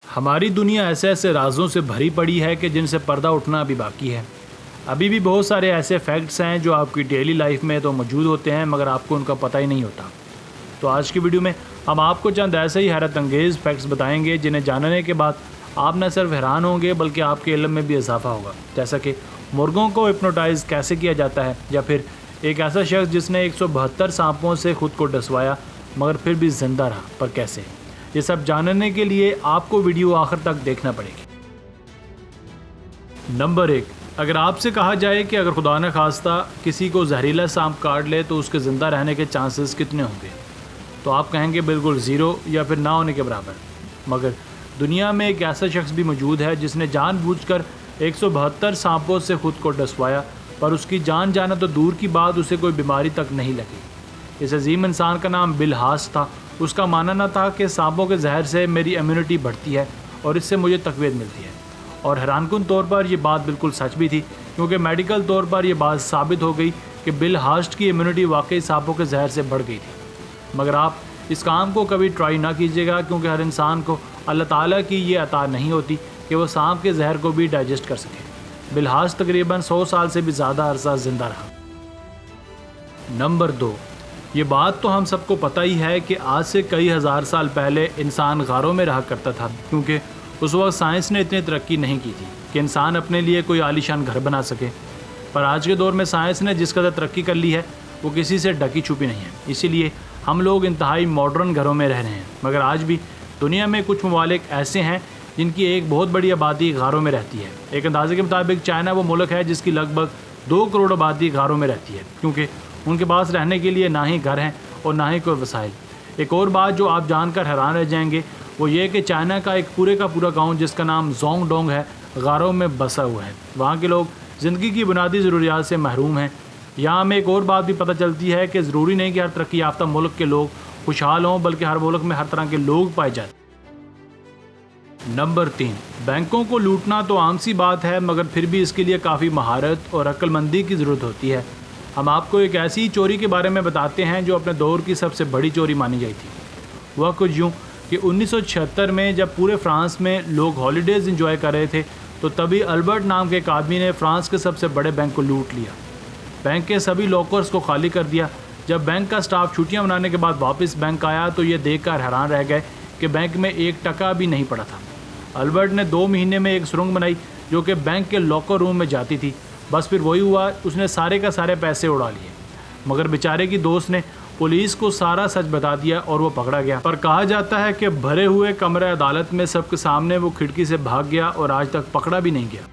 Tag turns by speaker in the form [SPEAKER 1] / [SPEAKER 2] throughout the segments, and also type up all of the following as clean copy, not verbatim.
[SPEAKER 1] हमारी दुनिया ऐसे ऐसे राजों से भरी पड़ी है कि जिनसे पर्दा उठना अभी बाकी है। अभी भी बहुत सारे ऐसे फैक्ट्स हैं जो आपकी डेली लाइफ में तो मौजूद होते हैं मगर आपको उनका पता ही नहीं होता। तो आज की वीडियो में हम आपको चंद ऐसे ही हैरत अंगेज़ फैक्ट्स बताएंगे जिन्हें जानने के बाद आप न सिर्फ हैरान होंगे बल्कि आपके इल्म में भी इजाफा होगा। जैसा कि मुर्गों को हिप्नोटाइज़ कैसे किया जाता है, या फिर एक ऐसा शख्स जिसने 172 सांपों से खुद को डसवाया मगर फिर भी जिंदा रहा, पर कैसे। ये सब जानने के लिए आपको वीडियो आखिर तक देखना पड़ेगी। नंबर 1, अगर आपसे कहा जाए कि अगर खुदा न खास्ता किसी को जहरीला सांप काट ले तो उसके ज़िंदा रहने के चांसेस कितने होंगे, तो आप कहेंगे बिल्कुल ज़ीरो या फिर ना होने के बराबर। मगर दुनिया में एक ऐसा शख्स भी मौजूद है जिसने जानबूझकर 172 सांपों से खुद को डसवाया, पर उसकी जान जाना तो दूर की बात, उसे कोई बीमारी तक नहीं लगी। इस अजीम इंसान का नाम बिल हास था। उसका मानना था कि सांपों के जहर से मेरी इम्यूनिटी बढ़ती है और इससे मुझे तकवीत मिलती है। और हैरानकुन तौर पर यह बात बिल्कुल सच भी थी, क्योंकि मेडिकल तौर पर यह बात साबित हो गई कि बिल हास्ट की इम्यूनिटी वाकई सांपों के जहर से बढ़ गई थी। मगर आप इस काम को कभी ट्राई ना कीजिएगा, क्योंकि हर इंसान को अल्लाह ताला की ये अता नहीं होती कि वो सांप के जहर को भी डाइजेस्ट कर सके। बिल हास्ट तकरीबन 100 साल से भी ज़्यादा अरसा ज़िंदा रहा। नंबर 2, ये बात तो हम सबको पता ही है कि आज से कई हज़ार साल पहले इंसान गारों में रहा करता था, क्योंकि उस वक्त साइंस ने इतनी तरक्की नहीं की थी कि इंसान अपने लिए कोई आलीशान घर बना सके। पर आज के दौर में साइंस ने जिस कदर तरक्की कर ली है वो किसी से ढकी छुपी नहीं है। इसीलिए हम लोग इंतहाई मॉडर्न घरों में रह रहे हैं। मगर आज भी दुनिया में कुछ ममालिक ऐसे हैं जिनकी एक बहुत बड़ी आबादी गारों में रहती है। एक अंदाजे के मुताबिक चाइना वो मुल्क है जिसकी लगभग 2 करोड़ आबादी गारों में रहती है, क्योंकि उनके पास रहने के लिए ना ही घर हैं और ना ही कोई वसाइल। एक और बात जो आप जानकर हैरान रह जाएंगे वो ये कि चाइना का एक पूरे का पूरा गांव जिसका नाम जोंगडोंग है, गारों में बसा हुआ है। वहाँ के लोग ज़िंदगी की बुनियादी ज़रूरियात से महरूम हैं। यहाँ हमें एक और बात भी पता चलती है कि ज़रूरी नहीं कि हर तरक्की याफ्ता मुल्क के लोग खुशहाल हों, बल्कि हर मुल्क में हर तरह के लोग पाए जाते। नंबर 3, बैंकों को लूटना तो आम सी बात है, मगर फिर भी इसके लिए काफ़ी महारत और अक्लमंदी की ज़रूरत होती है। हम आपको एक ऐसी चोरी के बारे में बताते हैं जो अपने दौर की सबसे बड़ी चोरी मानी गई थी। वह कुछ यूँ कि 1976 में जब पूरे फ्रांस में लोग हॉलीडेज़ इंजॉय कर रहे थे, तो तभी अल्बर्ट नाम के एक आदमी ने फ्रांस के सबसे बड़े बैंक को लूट लिया। बैंक के सभी लॉकर्स को खाली कर दिया। जब बैंक का स्टाफ छुट्टियां मनाने के बाद वापस बैंक आया तो ये देखकर हैरान रह गए कि बैंक में 1 टका भी नहीं पड़ा था। अल्बर्ट ने 2 महीने में एक सुरंग बनाई जो कि बैंक के लॉकर रूम में जाती थी। बस फिर वही हुआ, उसने सारे का सारे पैसे उड़ा लिए। मगर बेचारे की दोस्त ने पुलिस को सारा सच बता दिया और वो पकड़ा गया। पर कहा जाता है कि भरे हुए कमरे अदालत में सबके सामने वो खिड़की से भाग गया और आज तक पकड़ा भी नहीं गया।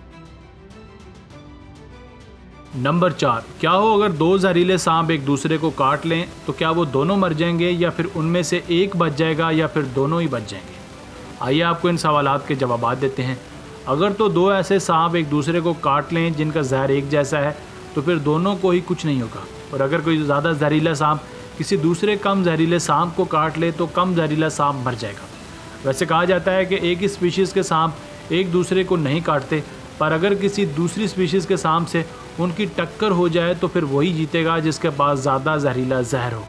[SPEAKER 1] नंबर 4, क्या हो अगर 2 जहरीले सांप एक दूसरे को काट लें तो क्या वो दोनों मर जाएंगे, या फिर उनमें से एक बच जाएगा, या फिर दोनों ही बच जाएंगे। आइए आपको इन सवालात के जवाब देते हैं। अगर तो 2 ऐसे सांप एक दूसरे को काट लें जिनका जहर एक जैसा है तो फिर दोनों को ही कुछ नहीं होगा। और अगर कोई ज़्यादा जहरीला सांप किसी दूसरे कम जहरीले सांप को काट ले तो कम जहरीला सांप मर जाएगा। वैसे कहा जाता है कि एक ही स्पीशीज़ के सांप एक दूसरे को नहीं काटते, पर अगर किसी दूसरी स्पीशीज़ के सांप से उनकी टक्कर हो जाए तो फिर वही जीतेगा जिसके पास ज़्यादा जहरीला जहर हो।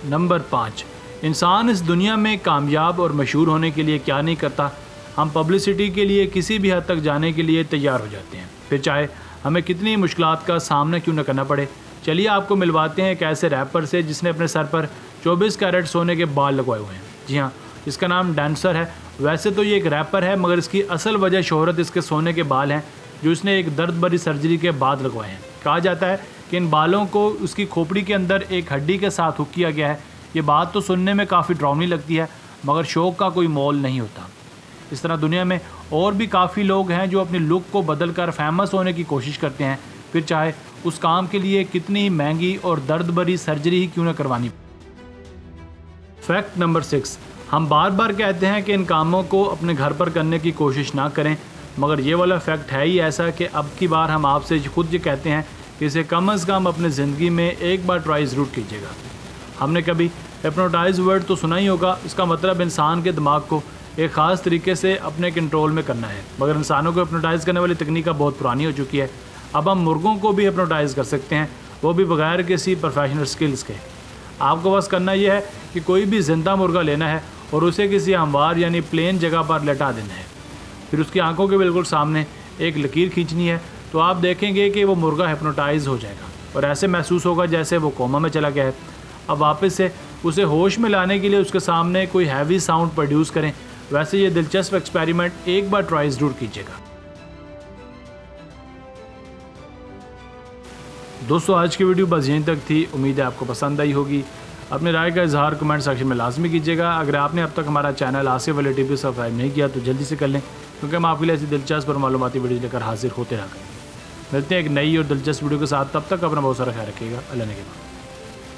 [SPEAKER 1] नंबर 5, इंसान इस दुनिया में कामयाब और मशहूर होने के लिए क्या नहीं करता। हम पब्लिसिटी के लिए किसी भी हद तक जाने के लिए तैयार हो जाते हैं, फिर चाहे हमें कितनी मुश्किलात का सामना क्यों न करना पड़े। चलिए आपको मिलवाते हैं एक ऐसे रैपर से जिसने अपने सर पर 24 कैरेट सोने के बाल लगवाए हुए हैं। जी हाँ, इसका नाम डांसर है। वैसे तो ये एक रैपर है, मगर इसकी असल वजह शोहरत इसके सोने के बाल हैं जो इसने एक दर्द भरी सर्जरी के बाद लगवाए हैं। कहा जाता है कि इन बालों को उसकी खोपड़ी के अंदर एक हड्डी के साथ हुक किया गया है। ये बात तो सुनने में काफ़ी डरावनी लगती है, मगर शौक का कोई मोल नहीं होता। इस तरह दुनिया में और भी काफ़ी लोग हैं जो अपनी लुक को बदल कर फेमस होने की कोशिश करते हैं, फिर चाहे उस काम के लिए कितनी ही महंगी और दर्द भरी सर्जरी ही क्यों न करवानी। फैक्ट नंबर 6, हम बार बार कहते हैं कि इन कामों को अपने घर पर करने की कोशिश ना करें, मगर ये वाला फैक्ट है ही ऐसा कि अब की बार हम आपसे खुद ये कहते हैं कि इसे कम से कम अपनी ज़िंदगी में एक बार ट्राई ज़रूर कीजिएगा। हमने कभी हिप्नोटाइज वर्ड तो सुना ही होगा। इसका मतलब इंसान के दिमाग को एक ख़ास तरीके से अपने कंट्रोल में करना है, मगर इंसानों को हिप्नोटाइज़ करने वाली तकनीक बहुत पुरानी हो चुकी है। अब हम मुर्गों को भी हिप्नोटाइज़ कर सकते हैं, वो भी बगैर किसी प्रोफेशनल स्किल्स के। आपको बस करना यह है कि कोई भी ज़िंदा मुर्गा लेना है और उसे किसी हमवार यानी प्लेन जगह पर लेटा देना है। फिर उसकी आंखों के बिल्कुल सामने एक लकीर खींचनी है, तो आप देखेंगे कि वो मुर्गा हिप्नोटाइज हो जाएगा और ऐसे महसूस होगा जैसे वो कोमा में चला गया है। अब वापस से उसे होश में लाने के लिए उसके सामने कोई हैवी साउंड प्रोड्यूस करें। वैसे ये दिलचस्प एक्सपेरिमेंट एक बार ट्राई ज़रूर कीजिएगा। दोस्तों आज की वीडियो बस यहीं तक थी। उम्मीद है आपको पसंद आई होगी। अपने राय का इजहार कमेंट सेक्शन में लाजमी कीजिएगा। अगर आपने अब तक हमारा चैनल आसिफ वाले टीवी सब्सक्राइब नहीं किया तो जल्दी से कर लें, क्योंकि हम आपके लिए ऐसी दिलचस्प और मालूमाती वीडियो लेकर हाजिर होते रहा करेंगे। मिलते हैं एक नई और दिलचस्प वीडियो के साथ। तब तक अपना बहुत सारा ख्याल रखिएगा। अल्लाह ने के बाद।